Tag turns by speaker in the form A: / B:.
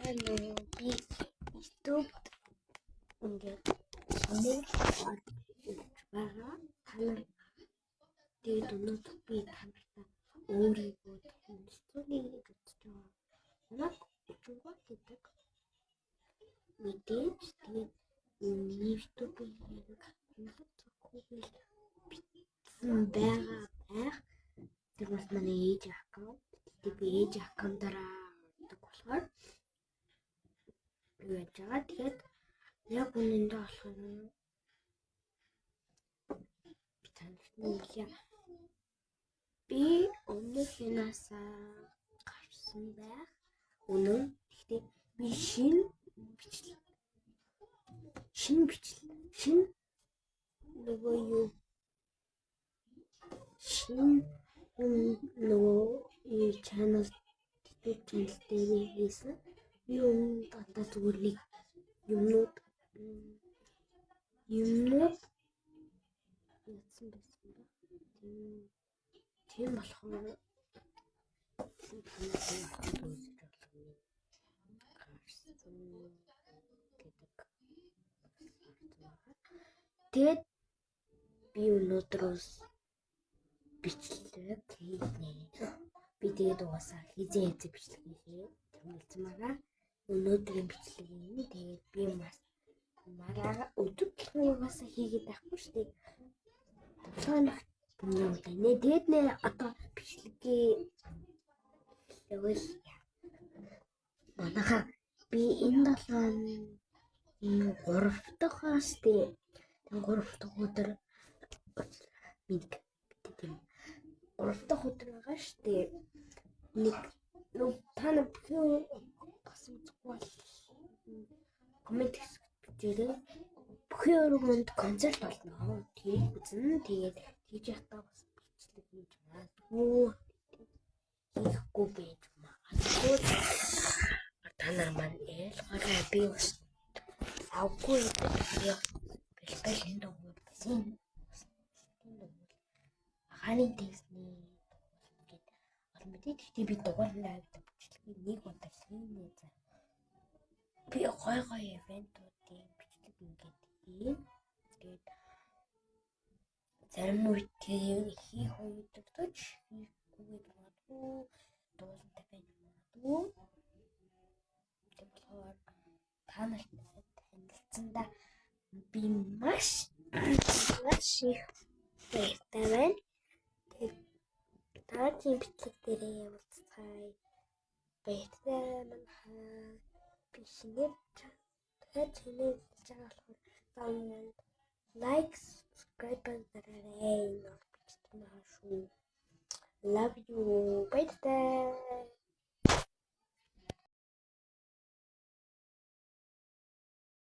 A: би YouTube ингээд нэг байгаа. Тэгээд өнөөдөр би танартай өөрийгөө танилцуулъя гэж бодож байгаа. Намайг Учунгой гэдэг. Мэдээж тэгээд YouTube-ийг яг Google бичсэн байгаа. Тэр бас манай ээж аккаунт. Тэгээд би ээж аккаунтаараа ордог болохоор юу яаж байгаа. Тэгээд яг үнэндээ болохоор би танилцуулъя. Би өмнөх юунасаа гарсан байх. Үнэн. Гэхдээ би шинэ channel YouTube channel дээр хийсэн. Би өмнө дата зүгээр нэг юмнууд ядсан байсан ба. Тийм болохоор тэгээд би өнөөдрөөс бичлэг хийнэ. Би тэгээд угаасаа хизээ бичлэг хийе. Тэмүүлсэн байгаа. Өнөөдрийн бичлэг юм. Тэгээд би мараа өдөртлөн угаасаа хийгээд байхгүй шүү дээ. Тоглоомч юм даа. Тэгээд нэ одоо бичлэгээ явал манайха би энэ 3 дахь хасти 3 дахь өдөр байгаа шүү дээ. Нэг та нар бас үзэхгүй коммент бичээрэй. Бүхэн өргөнд концерт болно. Тэгээд үзэн тэгээд тийж ятаа бас бичлэг хийж магадгүй хийхгүй байж магадгүй. Та нар маань ялгаараа би бас авгүй бэлбэл энэ дугаар байсан. Ханы дэсний гээд мэдээ гэхдээ би дугаар навдаг бичлэгийг нэг удаа хийнэ за. Би гой ивентуудын бичлэг ингээд хийн. Тэгээд зарим үед хийх үедээ хийхгүй магадгүй дуулантай байж магадгүй. Тэгээд болохоор та нартай танилцсандаа би маш их баяртай байна. Таачийн бичлэг дээрээ уулзцай. Баяртай манайхаа би шинээр channel хийж байгаа болохоор like, subscribe дараарай. Love you. Баяртай.